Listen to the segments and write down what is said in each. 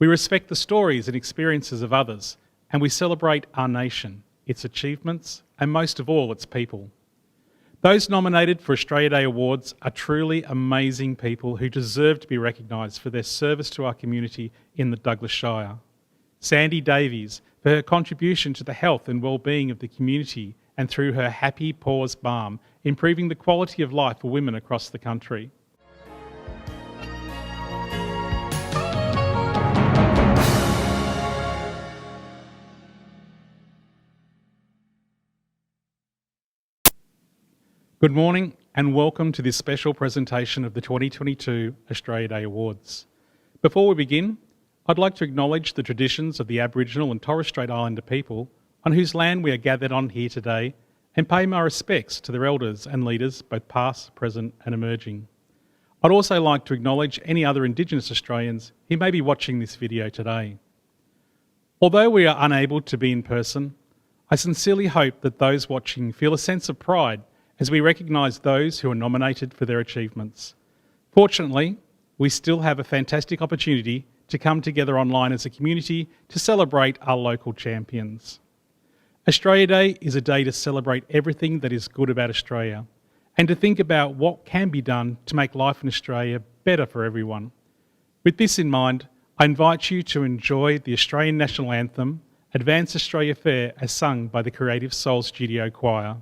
We respect the stories and experiences of others, and we celebrate our nation, its achievements, and most of all, its people. Those nominated for Australia Day Awards are truly amazing people who deserve to be recognised for their service to our community in the Douglas Shire. Sandy Davies, for her contribution to the health and well-being of the community and through her HappyPause Balm, improving the quality of life for women across the country. Good morning and welcome to this special presentation of the 2022 Australia Day Awards. Before we begin, I'd like to acknowledge the traditions of the Aboriginal and Torres Strait Islander people on whose land we are gathered on here today and pay my respects to their elders and leaders, both past, present and emerging. I'd also like to acknowledge any other Indigenous Australians who may be watching this video today. Although we are unable to be in person, I sincerely hope that those watching feel a sense of pride as we recognise those who are nominated for their achievements. Fortunately, we still have a fantastic opportunity to come together online as a community to celebrate our local champions. Australia Day is a day to celebrate everything that is good about Australia and to think about what can be done to make life in Australia better for everyone. With this in mind, I invite you to enjoy the Australian National Anthem, Advance Australia Fair, as sung by the Creative Soul Studio Choir.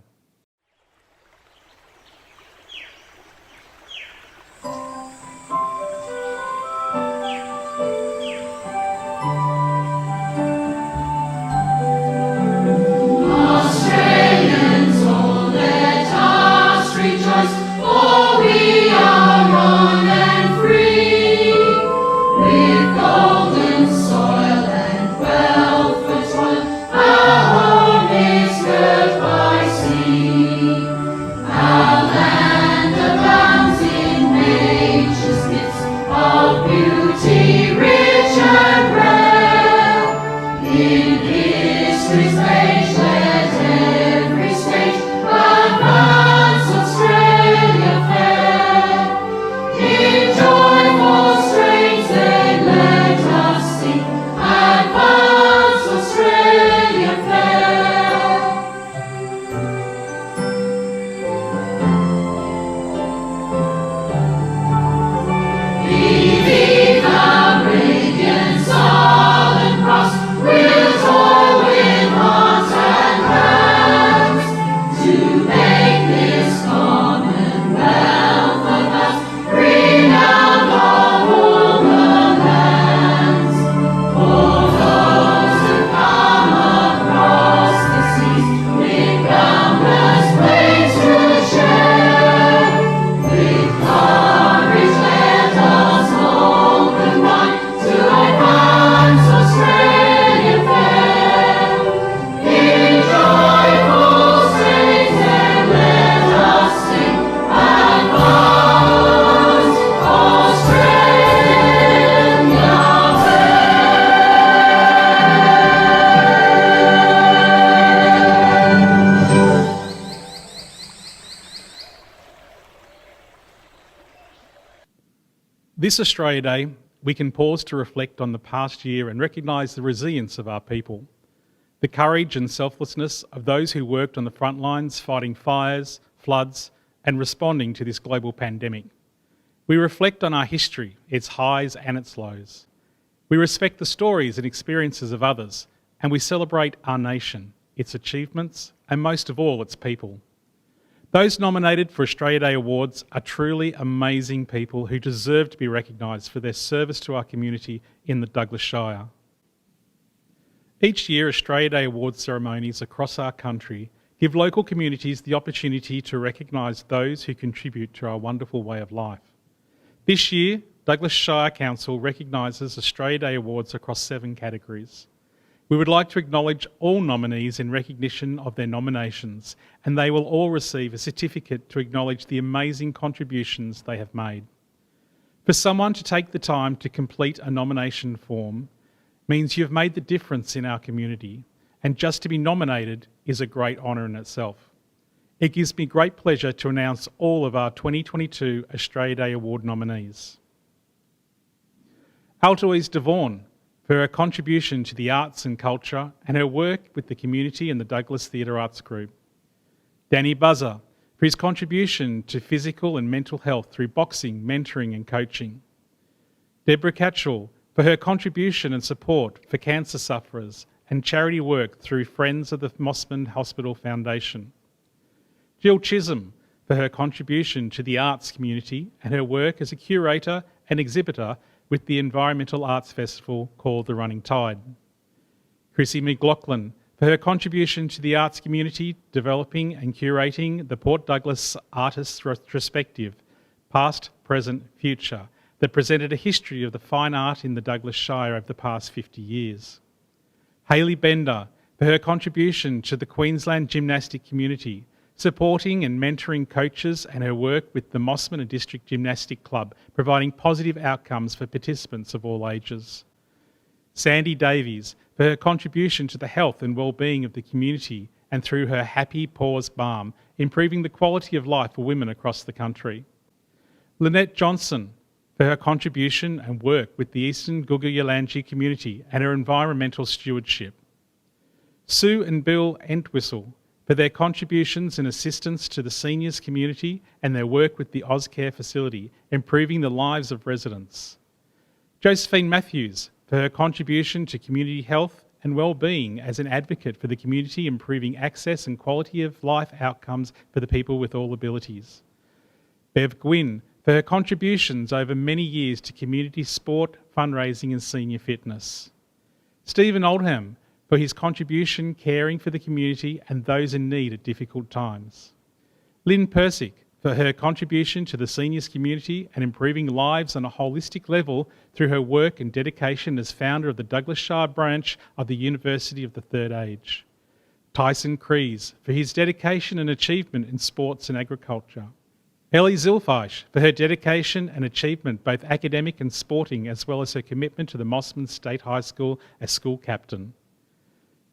This Australia Day, we can pause to reflect on the past year and recognise the resilience of our people, the courage and selflessness of those who worked on the front lines fighting fires, floods and responding to this global pandemic. We reflect on our history, its highs and its lows. We respect the stories and experiences of others, and we celebrate our nation, its achievements and most of all, its people. Those nominated for Australia Day Awards are truly amazing people who deserve to be recognised for their service to our community in the Douglas Shire. Each year, Australia Day Awards ceremonies across our country give local communities the opportunity to recognise those who contribute to our wonderful way of life. This year, Douglas Shire Council recognises Australia Day Awards across 7 categories. We would like to acknowledge all nominees in recognition of their nominations, and they will all receive a certificate to acknowledge the amazing contributions they have made. For someone to take the time to complete a nomination form means you've made the difference in our community, and just to be nominated is a great honour in itself. It gives me great pleasure to announce all of our 2022 Australia Day Award nominees. Altoise Devon, for her contribution to the arts and culture and her work with the community and the Douglas Theatre Arts Group. Danny Buzzer, for his contribution to physical and mental health through boxing, mentoring and coaching. Deborah Catchell, for her contribution and support for cancer sufferers and charity work through Friends of the Mossman Hospital Foundation. Jill Chisholm, for her contribution to the arts community and her work as a curator and exhibitor with the environmental arts festival called The Running Tide. Chrissy McLaughlin, for her contribution to the arts community, developing and curating the Port Douglas Artists Retrospective, Past, Present, Future, that presented a history of the fine art in the Douglas Shire over the past 50 years. Hayley Bender, for her contribution to the Queensland gymnastic community, supporting and mentoring coaches and her work with the Mossman and District Gymnastic Club, providing positive outcomes for participants of all ages. Sandy Davies, for her contribution to the health and well-being of the community and through her HappyPause Balm, improving the quality of life for women across the country. Lynette Johnson, for her contribution and work with the Eastern Guuga community and her environmental stewardship. Sue and Bill Entwistle, for their contributions and assistance to the seniors community and their work with the Ozcare facility, improving the lives of residents. Josephine Matthews, for her contribution to community health and well-being as an advocate for the community, improving access and quality of life outcomes for the people with all abilities. Bev Gwynn, for her contributions over many years to community sport, fundraising and senior fitness. Stephen Oldham, for his contribution caring for the community and those in need at difficult times. Lynn Persick, for her contribution to the seniors community and improving lives on a holistic level through her work and dedication as founder of the Douglas Shire branch of the University of the Third Age. Tyson Crees, for his dedication and achievement in sports and agriculture. Ellie Zilfaish, for her dedication and achievement both academic and sporting, as well as her commitment to the Mossman State High School as school captain.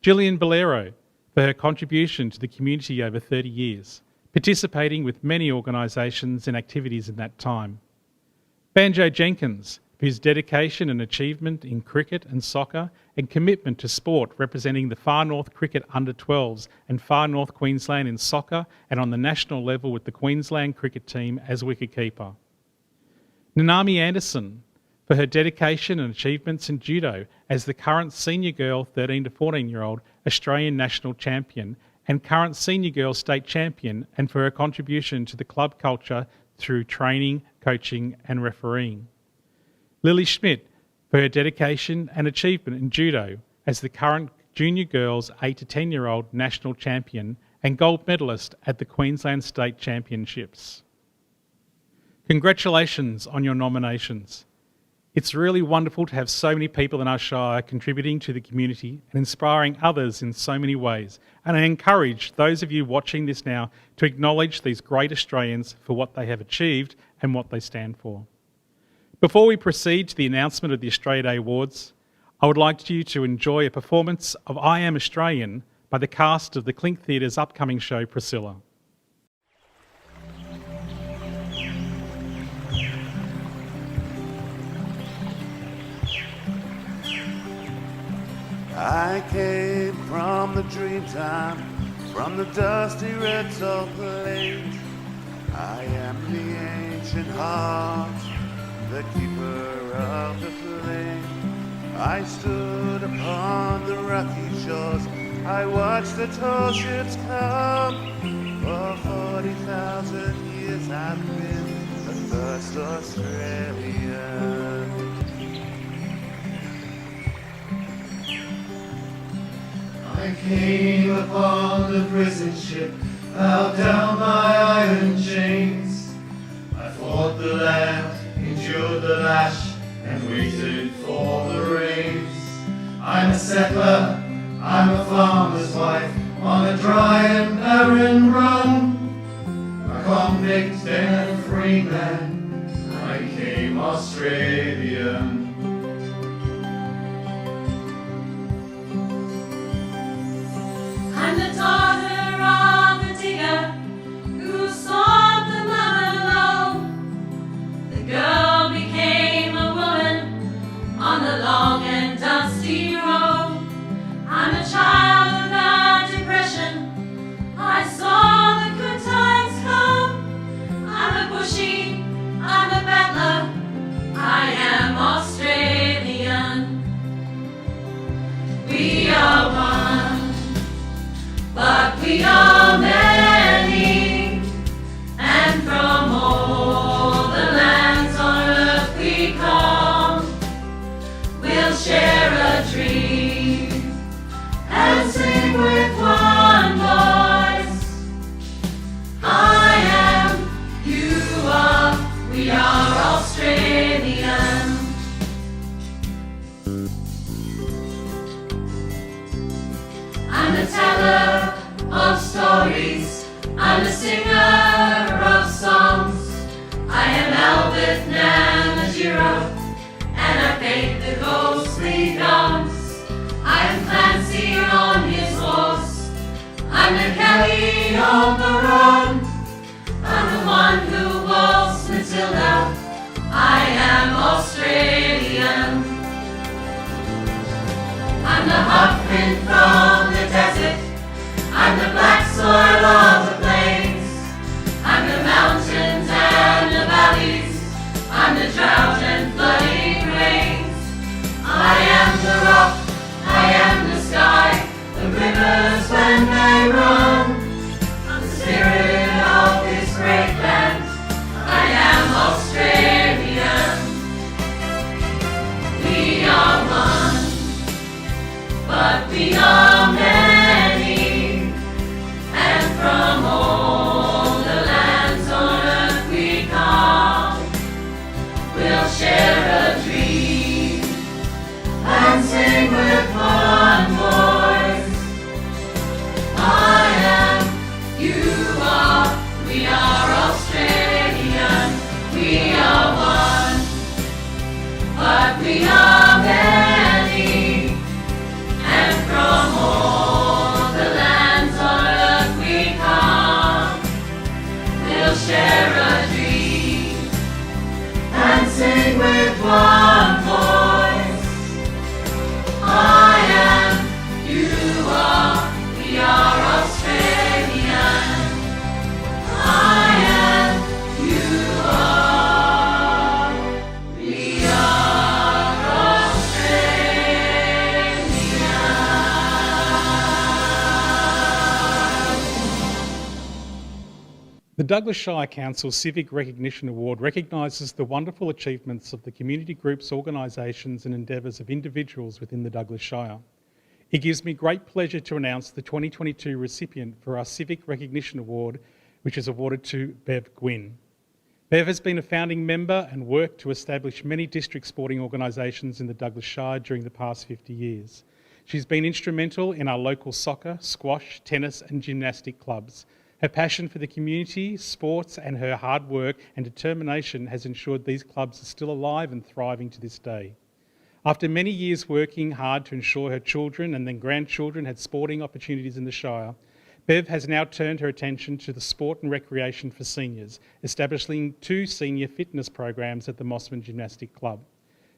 Gillian Bolero, for her contribution to the community over 30 years, participating with many organisations and activities in that time. Banjo Jenkins, for his dedication and achievement in cricket and soccer and commitment to sport, representing the Far North Cricket Under-12s and Far North Queensland in soccer and on the national level with the Queensland cricket team as wicketkeeper. Nanami Anderson, for her dedication and achievements in judo as the current senior girl 13 to 14-year-old Australian national champion and current senior girl state champion, and for her contribution to the club culture through training, coaching and refereeing. Lily Schmidt, for her dedication and achievement in judo as the current junior girls 8 to 10-year-old national champion and gold medalist at the Queensland State Championships. Congratulations on your nominations. It's really wonderful to have so many people in our Shire contributing to the community and inspiring others in so many ways. And I encourage those of you watching this now to acknowledge these great Australians for what they have achieved and what they stand for. Before we proceed to the announcement of the Australia Day Awards, I would like you to enjoy a performance of I Am Australian by the cast of the Clink Theatre's upcoming show, Priscilla. I came from the dreamtime, from the dusty red salt plains. I am the ancient heart, the keeper of the flame. I stood upon the rocky shores, I watched the tall ships come. For 40,000 years I've been the first Australian. I came upon the prison ship, bowed down by iron chains. I fought the land, endured the lash, and waited for the rains. I'm a settler, I'm a farmer's wife, on a dry and barren run. A convict and a free man, I came Australian. I'm the daughter of a digger who sought the mother love. The girl became a woman on the long and dusty with Namatjira, and I paint the ghostly gums. I am Clancy on his horse, I'm the Kelly on the run. I'm the one who waltzed Matilda, I am Australian. I'm the Huffman from the desert, I'm the black soil of the plains. I'm the mountains and the valleys, I'm the drought and flooding rains. I am the rock, I am the sky, the rivers when they run. I'm the spirit of this great land, I am Australian. We are one, but we are many, and from all the lands on earth we come. We'll share a dream and sing with one voice. I am, you are, we are Australian. We are one, but we are many, and from all the lands on earth we come. We'll share a dream and sing with one voice. I am, you are, we are Australian. I am, you are, we are Australian. The Douglas Shire Council Civic Recognition Award recognises the wonderful achievements of the community groups, organisations and endeavours of individuals within the Douglas Shire. It gives me great pleasure to announce the 2022 recipient for our Civic Recognition Award, which is awarded to Bev Gwynn. Bev has been a founding member and worked to establish many district sporting organisations in the Douglas Shire during the past 50 years. She's been instrumental in our local soccer, squash, tennis and gymnastic clubs. Her passion for the community, sports and her hard work and determination has ensured these clubs are still alive and thriving to this day. After many years working hard to ensure her children and then grandchildren had sporting opportunities in the Shire, Bev has now turned her attention to the sport and recreation for seniors, establishing 2 senior fitness programs at the Mossman Gymnastic Club.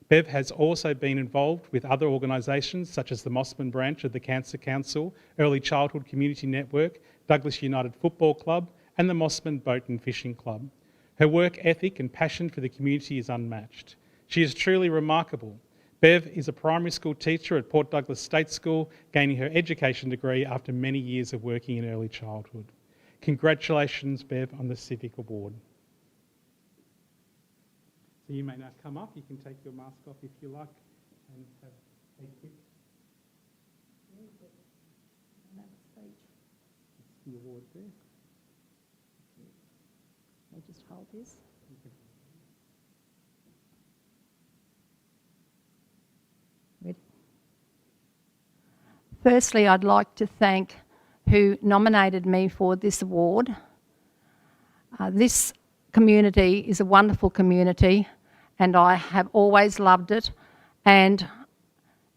Bev has also been involved with other organisations such as the Mossman branch of the Cancer Council, Early Childhood Community Network, Douglas United Football Club and the Mossman Boat and Fishing Club. Her work ethic and passion for the community is unmatched. She is truly remarkable. Bev is a primary school teacher at Port Douglas State School, gaining her education degree after many years of working in early childhood. Congratulations, Bev, on the Civic Award. So you may now come up. You can take your mask off if you like and have a quick... It's the award there. I'll just hold this. Ready? Firstly, I'd like to thank who nominated me for this award. This community is a wonderful community and I have always loved it, and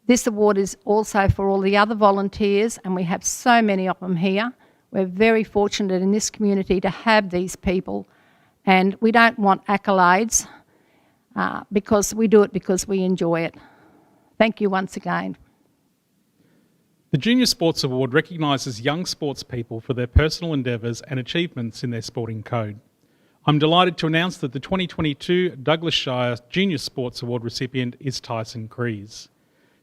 this award is also for all the other volunteers, and we have so many of them here. We're very fortunate in this community to have these people, and we don't want accolades because we do it because we enjoy it. Thank you once again. The Junior Sports Award recognises young sports people for their personal endeavours and achievements in their sporting code. I'm delighted to announce that the 2022 Douglas Shire Junior Sports Award recipient is Tyson Crees.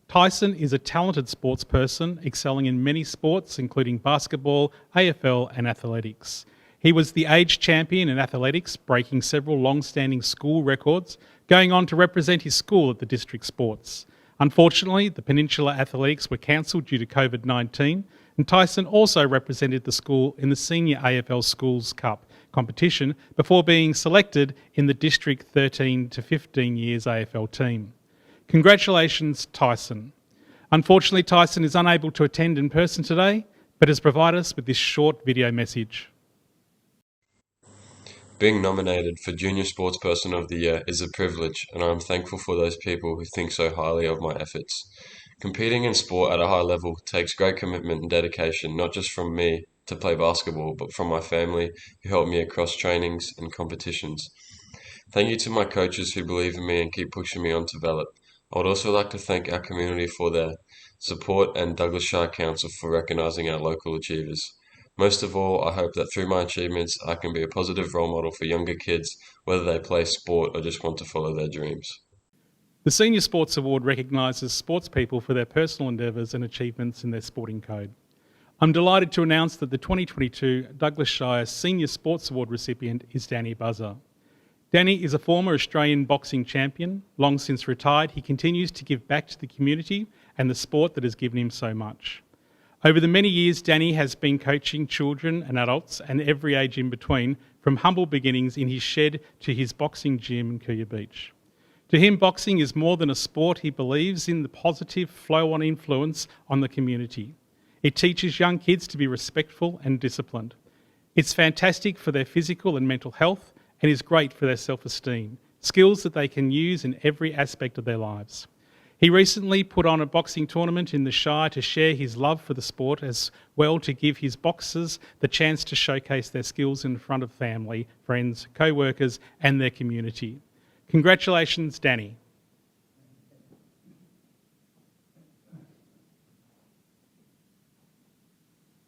Tyson is a talented sports person, excelling in many sports, including basketball, AFL and athletics. He was the age champion in athletics, breaking several long-standing school records, going on to represent his school at the district sports. Unfortunately, the Peninsula Athletics were cancelled due to COVID-19, and Tyson also represented the school in the Senior AFL Schools Cup competition before being selected in the District 13 to 15 years AFL team. Congratulations, Tyson. Unfortunately, Tyson is unable to attend in person today, but has provided us with this short video message. Being nominated for Junior Sportsperson of the Year is a privilege, and I am thankful for those people who think so highly of my efforts. Competing in sport at a high level takes great commitment and dedication, not just from me to play basketball, but from my family who help me across trainings and competitions. Thank you to my coaches who believe in me and keep pushing me on to develop. I would also like to thank our community for their support and Douglas Shire Council for recognising our local achievers. Most of all, I hope that through my achievements, I can be a positive role model for younger kids, whether they play sport or just want to follow their dreams. The Senior Sports Award recognises sportspeople for their personal endeavours and achievements in their sporting code. I'm delighted to announce that the 2022 Douglas Shire Senior Sports Award recipient is Danny Buzzer. Danny is a former Australian boxing champion. Long since retired, he continues to give back to the community and the sport that has given him so much. Over the many years, Danny has been coaching children and adults and every age in between, from humble beginnings in his shed to his boxing gym in Kuya Beach. To him, boxing is more than a sport. He believes in the positive flow-on influence on the community. It teaches young kids to be respectful and disciplined. It's fantastic for their physical and mental health and is great for their self-esteem, skills that they can use in every aspect of their lives. He recently put on a boxing tournament in the Shire to share his love for the sport, as well to give his boxers the chance to showcase their skills in front of family, friends, co-workers and their community. Congratulations, Danny.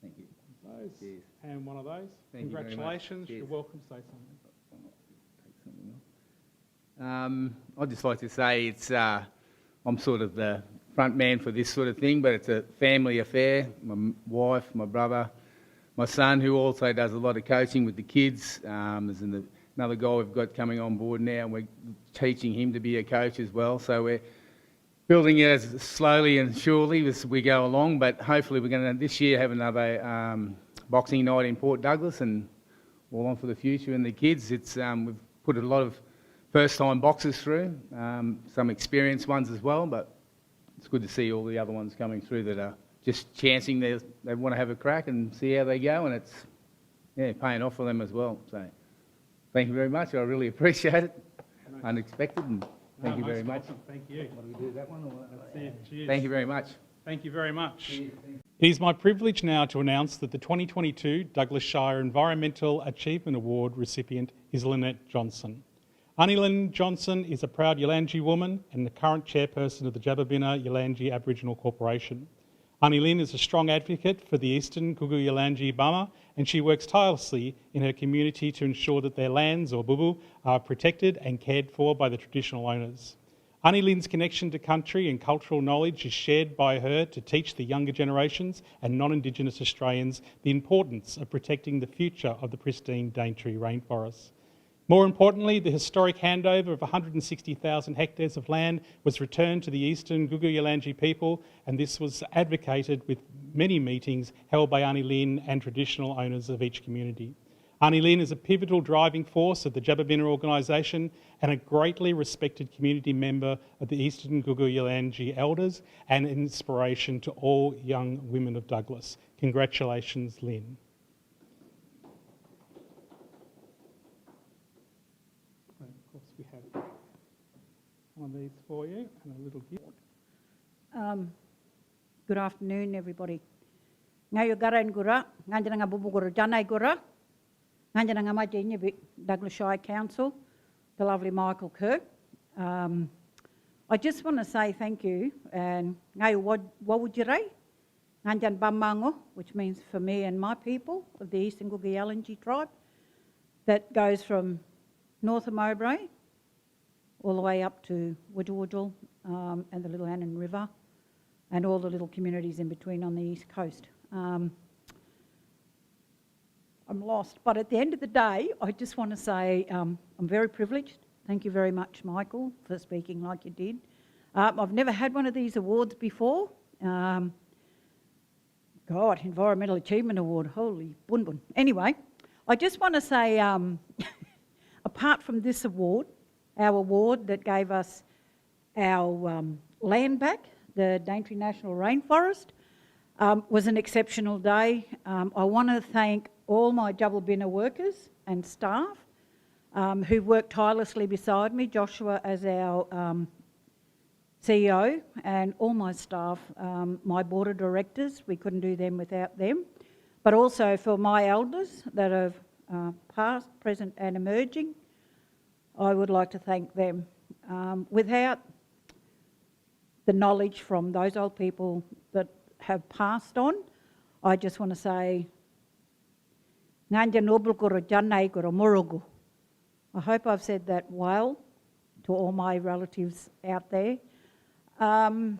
Thank you. Those. Cheers. And one of those. Thank you very much. Congratulations. Cheers. You're welcome. Say something. I'd just like to say I'm sort of the front man for this sort of thing, but it's a family affair. My wife, my brother, my son, who also does a lot of coaching with the kids. There's another guy we've got coming on board now, and we're teaching him to be a coach as well. So we're building it as slowly and surely as we go along, but hopefully we're going to this year have another boxing night in Port Douglas, and all on for the future. And the kids, we've put a lot of first-time boxers through, some experienced ones as well, but it's good to see all the other ones coming through that are just chancing they want to have a crack and see how they go, and it's paying off for them as well. So thank you very much. I really appreciate it. Unexpected, and thank you very much. Thank you. What do we do, that one? Or That's it. Cheers. Thank you very much. Thank you very much. It is my privilege now to announce that the 2022 Douglas Shire Environmental Achievement Award recipient is Lynette Johnson. Annie Lynn Johnson is a proud Yalangji woman and the current chairperson of the Jababina Yalangji Aboriginal Corporation. Annie Lynn is a strong advocate for the Eastern Gugu Yalangji Bama, and she works tirelessly in her community to ensure that their lands, or bubu, are protected and cared for by the traditional owners. Annie Lynn's connection to country and cultural knowledge is shared by her to teach the younger generations and non-Indigenous Australians the importance of protecting the future of the pristine Daintree rainforests. More importantly, the historic handover of 160,000 hectares of land was returned to the Eastern Gugu Yalangji people, and this was advocated with many meetings held by Annie Lynn and traditional owners of each community. Annie Lynn is a pivotal driving force of the Jababina organisation and a greatly respected community member of the Eastern Gugu Yalangji elders and an inspiration to all young women of Douglas. Congratulations, Lynn. We have one of these for you and a little gift. Good afternoon, everybody. Ngayo garan gura, nganjana bubu gura janai gura, nganjana ngamajinya Douglas Shire Council, the lovely Michael Kerr. I just want to say thank you, and ngayo wawujirai, nganjan bamango, which means for me and my people of the Eastern Gugu Yalangji tribe, that goes from north of Mowbray all the way up to Wudjawudjal and the Little Annan River and all the little communities in between on the east coast. I'm lost, but at the end of the day, I just want to say I'm very privileged. Thank you very much, Michael, for speaking like you did. I've never had one of these awards before. God, Environmental Achievement Award, holy bun bun. Anyway, I just want to say, apart from this award, our award that gave us our land back, the Daintree National Rainforest, was an exceptional day. I want to thank all my Jababina workers and staff who worked tirelessly beside me, Joshua as our CEO, and all my staff, my board of directors. We couldn't do them without them. But also for my elders that have past, present and emerging, I would like to thank them. Without the knowledge from those old people that have passed on, I just want to say, Nganja Nobulguru Janai Guru Murugu. I hope I've said that well to all my relatives out there. The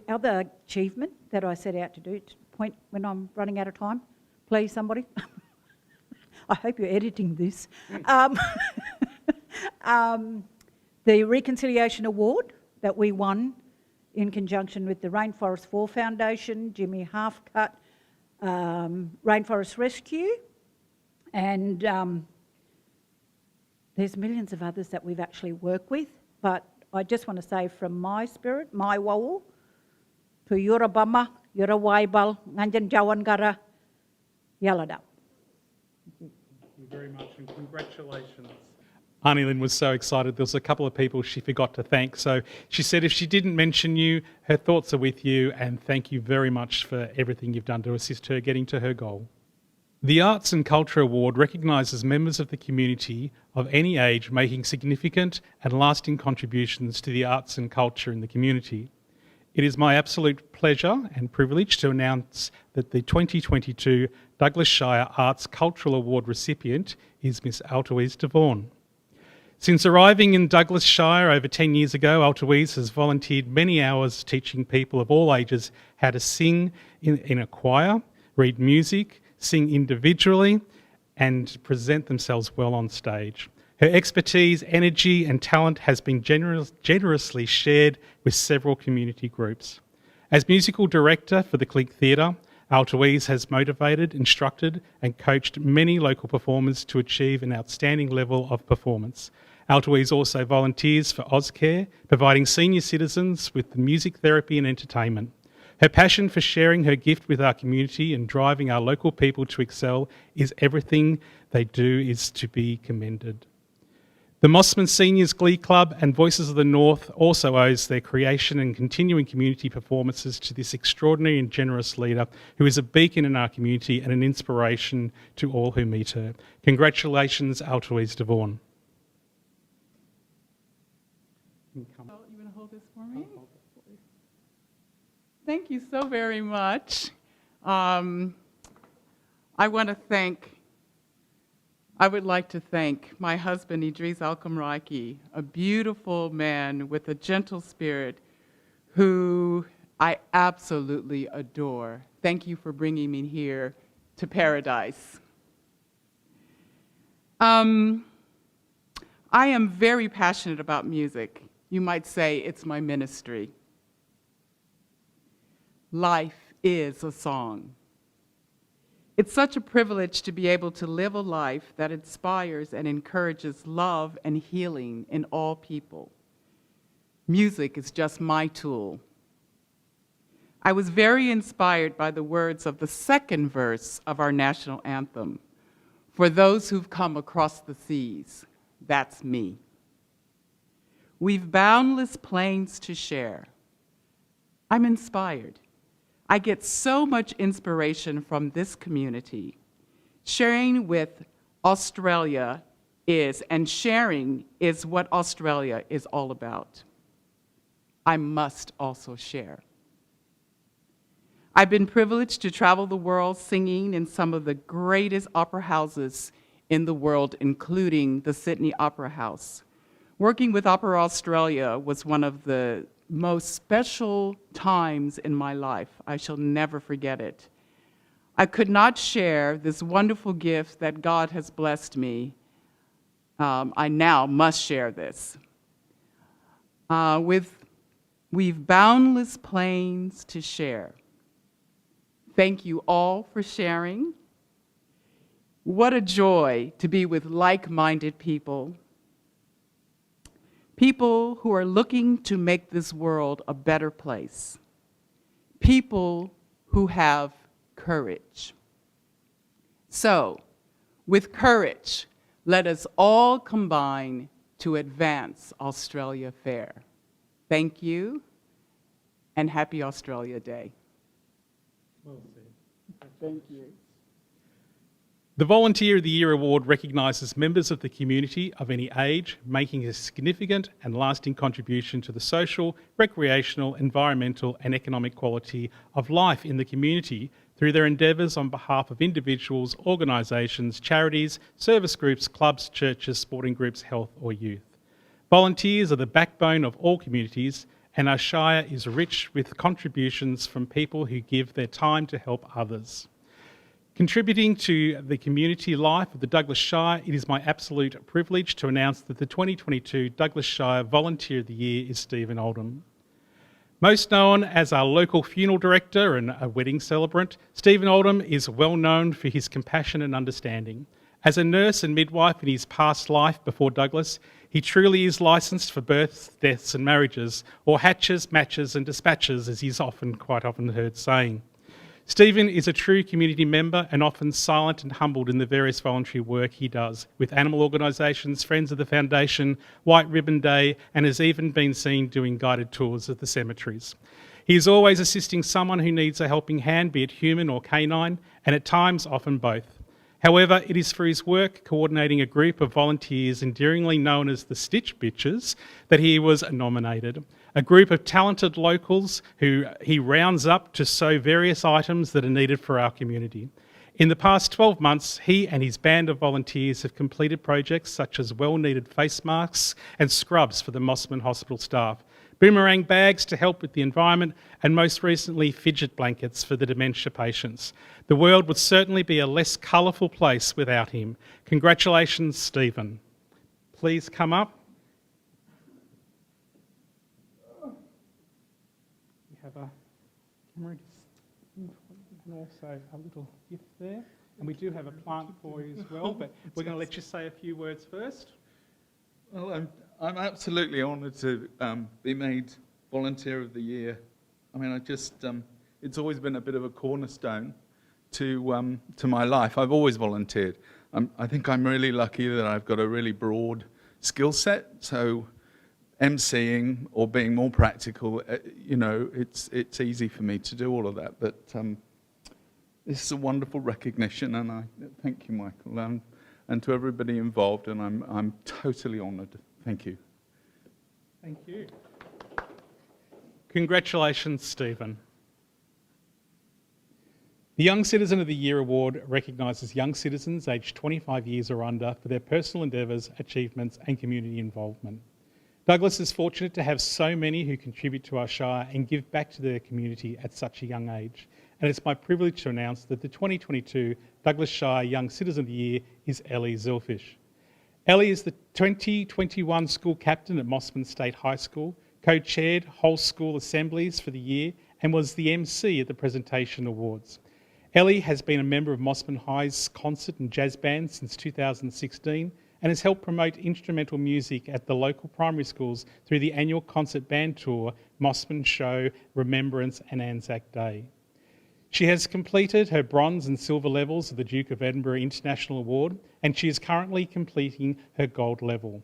other achievement that I set out to do, point when I'm running out of time, please somebody. I hope you're editing this. The Reconciliation Award that we won in conjunction with the Rainforest 4 Foundation, Jimmy Halfcut, Rainforest Rescue, and there's millions of others that we've actually worked with, but I just want to say from my spirit, my wawu, to Yorabama, Yorawaibal, Nganjan Jawangara, Yalada. Thank you very much and congratulations. Arnie Lynn was so excited. There was a couple of people she forgot to thank. So she said if she didn't mention you, her thoughts are with you, and thank you very much for everything you've done to assist her getting to her goal. The Arts and Culture Award recognises members of the community of any age making significant and lasting contributions to the arts and culture in the community. It is my absolute pleasure and privilege to announce that the 2022 Douglas Shire Arts Cultural Award recipient is Miss Altoise Devon. Since arriving in Douglas Shire over 10 years ago, Altoise has volunteered many hours teaching people of all ages how to sing in a choir, read music, sing individually, and present themselves well on stage. Her expertise, energy and talent has been generously shared with several community groups. As musical director for the Clink Theatre, Altoise has motivated, instructed and coached many local performers to achieve an outstanding level of performance. Altoise also volunteers for Ozcare, providing senior citizens with music therapy and entertainment. Her passion for sharing her gift with our community and driving our local people to excel is everything they do is to be commended. The Mossman Seniors Glee Club and Voices of the North also owes their creation and continuing community performances to this extraordinary and generous leader who is a beacon in our community and an inspiration to all who meet her. Congratulations, Altoise Devon. You want to hold this for me? Thank you so very much. I would like to thank my husband, Idris Alkamraiki, a beautiful man with a gentle spirit who I absolutely adore. Thank you for bringing me here to paradise. I am very passionate about music. You might say it's my ministry. Life is a song. It's such a privilege to be able to live a life that inspires and encourages love and healing in all people. Music is just my tool. I was very inspired by the words of the second verse of our national anthem. For those who've come across the seas, that's me. We've boundless plains to share. I'm inspired. I get so much inspiration from this community. Sharing with Australia and sharing is what Australia is all about. I must also share. I've been privileged to travel the world singing in some of the greatest opera houses in the world, including the Sydney Opera House. Working with Opera Australia was one of the most special times in my life. I shall never forget it. I could not share this wonderful gift that God has blessed me. I now must share this. We've boundless plains to share. Thank you all for sharing. What a joy to be with like-minded people. People who are looking to make this world a better place. People who have courage. So, With courage, let us all combine to advance Australia Fair. Thank you, and happy Australia Day. Well said. Thank you. The Volunteer of the Year Award recognises members of the community of any age making a significant and lasting contribution to the social, recreational, environmental and economic quality of life in the community through their endeavours on behalf of individuals, organisations, charities, service groups, clubs, churches, sporting groups, health or youth. Volunteers are the backbone of all communities, and our Shire is rich with contributions from people who give their time to help others. Contributing to the community life of the Douglas Shire, it is my absolute privilege to announce that the 2022 Douglas Shire Volunteer of the Year is Stephen Oldham. Most known as our local funeral director and a wedding celebrant, Stephen Oldham is well known for his compassion and understanding. As a nurse and midwife in his past life before Douglas, he truly is licensed for births, deaths and marriages, or hatches, matches and dispatches, as he's quite often heard saying. Stephen is a true community member and often silent and humbled in the various voluntary work he does with animal organisations, Friends of the Foundation, White Ribbon Day, and has even been seen doing guided tours of the cemeteries. He is always assisting someone who needs a helping hand, be it human or canine, and at times often both. However, it is for his work coordinating a group of volunteers endearingly known as the Stitch Bitches that he was nominated. A group of talented locals who he rounds up to sew various items that are needed for our community. In the past 12 months, he and his band of volunteers have completed projects such as well-needed face masks and scrubs for the Mossman Hospital staff, boomerang bags to help with the environment, and most recently fidget blankets for the dementia patients. The world would certainly be a less colourful place without him. Congratulations, Stephen. Please come up. We have a camera and also a little gift there. And we do have a plant for you as well, but we're going to let you say a few words first. Well, I'm absolutely honoured to be made Volunteer of the Year. I mean, it's always been a bit of a cornerstone to my life. I've always volunteered. I think I'm really lucky that I've got a really broad skill set. So, emceeing or being more practical, it's easy for me to do all of that. But this is a wonderful recognition, and I thank you, Michael, and to everybody involved. And I'm totally honoured. Thank you. Thank you. Congratulations, Stephen. The Young Citizen of the Year Award recognises young citizens aged 25 years or under for their personal endeavours, achievements and community involvement. Douglas is fortunate to have so many who contribute to our Shire and give back to their community at such a young age. And it's my privilege to announce that the 2022 Douglas Shire Young Citizen of the Year is Ellie Zilfish. Ellie is the 2021 school captain at Mossman State High School, co-chaired whole school assemblies for the year and was the MC at the presentation awards. Ellie has been a member of Mossman High's concert and jazz band since 2016 and has helped promote instrumental music at the local primary schools through the annual concert band tour, Mossman Show, Remembrance and Anzac Day. She has completed her bronze and silver levels of the Duke of Edinburgh International Award, and she is currently completing her gold level.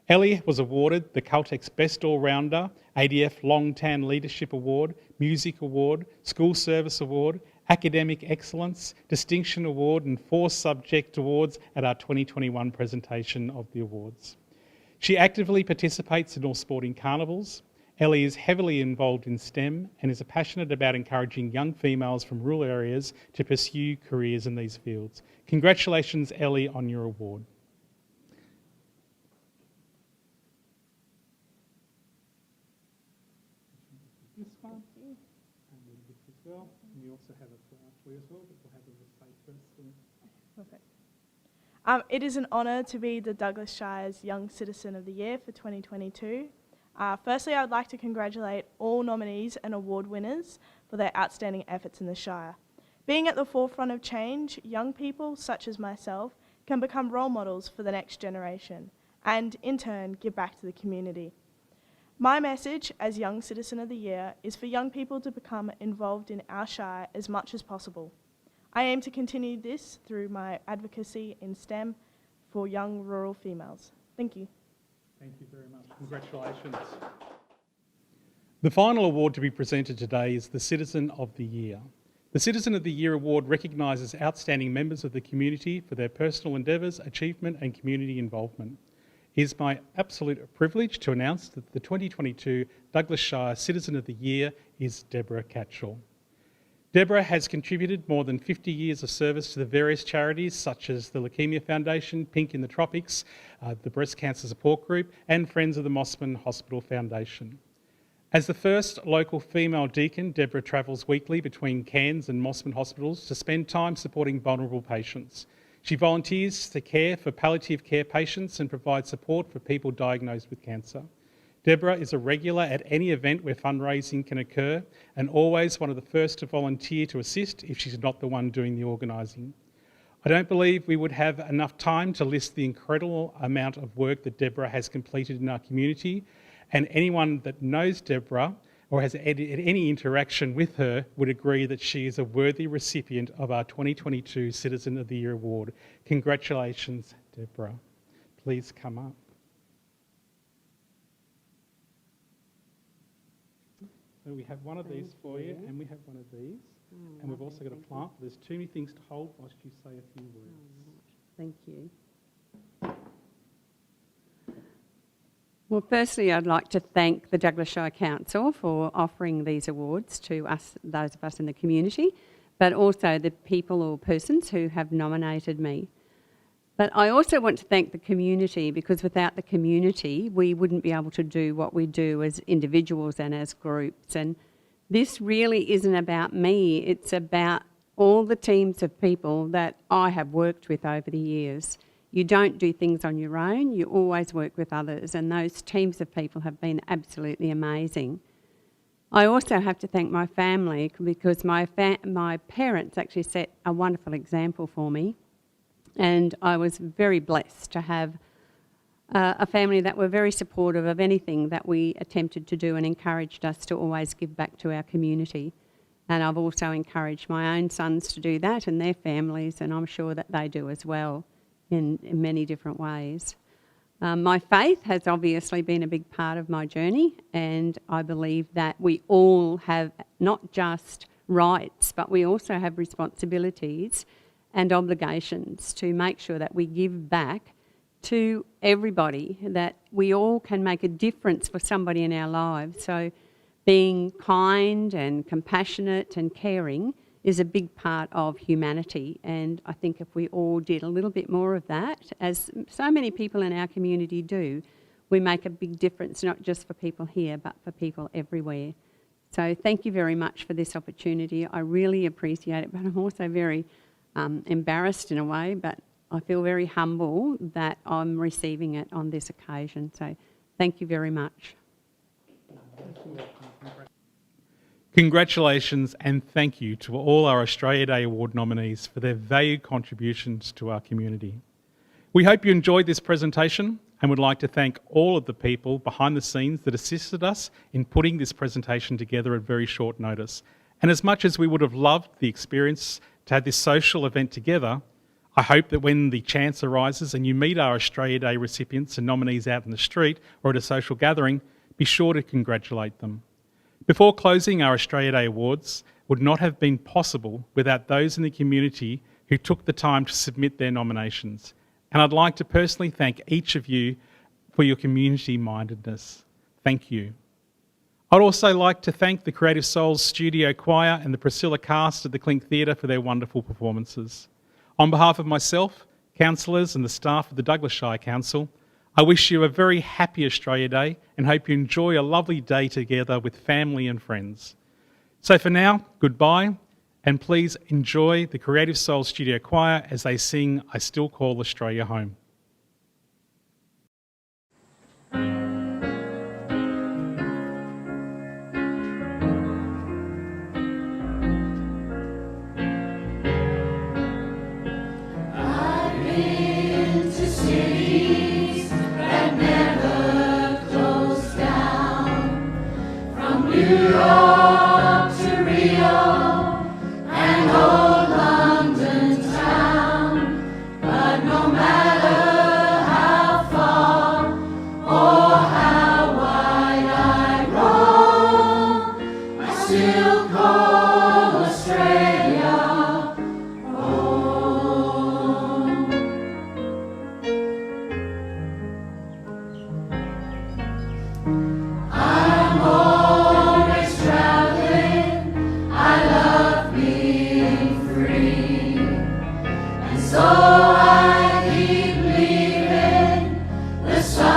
Ellie was awarded the Caltex Best All-Rounder, ADF Long Tan Leadership Award, Music Award, School Service Award, Academic Excellence, Distinction Award and 4 subject awards at our 2021 presentation of the awards. She actively participates in all sporting carnivals. Ellie is heavily involved in STEM and is passionate about encouraging young females from rural areas to pursue careers in these fields. Congratulations, Ellie, on your award. This one, and this as well. And we also have a flower for you as well, but we'll have a say first. Perfect. It is an honour to be the Douglas Shire's Young Citizen of the Year for 2022. Firstly, I would like to congratulate all nominees and award winners for their outstanding efforts in the Shire. Being at the forefront of change, young people, such as myself, can become role models for the next generation and, in turn, give back to the community. My message as Young Citizen of the Year is for young people to become involved in our Shire as much as possible. I aim to continue this through my advocacy in STEM for young rural females. Thank you. Thank you very much. Congratulations. The final award to be presented today is the Citizen of the Year. The Citizen of the Year award recognises outstanding members of the community for their personal endeavours, achievement and community involvement. It is my absolute privilege to announce that the 2022 Douglas Shire Citizen of the Year is Deborah Catchell. Deborah has contributed more than 50 years of service to the various charities such as the Leukaemia Foundation, Pink in the Tropics, the Breast Cancer Support Group and Friends of the Mossman Hospital Foundation. As the first local female deacon, Deborah travels weekly between Cairns and Mossman hospitals to spend time supporting vulnerable patients. She volunteers to care for palliative care patients and provides support for people diagnosed with cancer. Deborah is a regular at any event where fundraising can occur and always one of the first to volunteer to assist if she's not the one doing the organising. I don't believe we would have enough time to list the incredible amount of work that Deborah has completed in our community, and anyone that knows Deborah or has had any interaction with her would agree that she is a worthy recipient of our 2022 Citizen of the Year Award. Congratulations, Deborah. Please come up. So we have one of these for you, and we have one of these. And we've also got a plant. There's too many things to hold whilst you say a few words. Thank you. Well, firstly, I'd like to thank the Douglas Shire Council for offering these awards to us, those of us in the community, but also the people or persons who have nominated me. But I also want to thank the community, because without the community, we wouldn't be able to do what we do as individuals and as groups. And this really isn't about me, it's about all the teams of people that I have worked with over the years. You don't do things on your own, you always work with others, and those teams of people have been absolutely amazing. I also have to thank my family, because my parents actually set a wonderful example for me, and I was very blessed to have a family that were very supportive of anything that we attempted to do and encouraged us to always give back to our community. And I've also encouraged my own sons to do that and their families, and I'm sure that they do as well in many different ways. My faith has obviously been a big part of my journey, and I believe that we all have not just rights, but we also have responsibilities and obligations to make sure that we give back to everybody, that we all can make a difference for somebody in our lives. So being kind and compassionate and caring is a big part of humanity, and I think if we all did a little bit more of that, as so many people in our community do, we make a big difference, not just for people here, but for people everywhere. So thank you very much for this opportunity. I really appreciate it, but I'm also very embarrassed in a way, but I feel very humble that I'm receiving it on this occasion. So thank you very much. Congratulations and thank you to all our Australia Day Award nominees for their valued contributions to our community. We hope you enjoyed this presentation and would like to thank all of the people behind the scenes that assisted us in putting this presentation together at very short notice. And as much as we would have loved the experience to have this social event together, I hope that when the chance arises and you meet our Australia Day recipients and nominees out in the street or at a social gathering, be sure to congratulate them. Before closing, our Australia Day Awards would not have been possible without those in the community who took the time to submit their nominations. And I'd like to personally thank each of you for your community-mindedness. Thank you. I'd also like to thank the Creative Souls Studio Choir and the Priscilla cast at the Clink Theatre for their wonderful performances. On behalf of myself, councillors and the staff of the Douglas Shire Council, I wish you a very happy Australia Day and hope you enjoy a lovely day together with family and friends. So for now, goodbye, and please enjoy the Creative Souls Studio Choir as they sing I Still Call Australia Home. New York to Rio and old London. sun.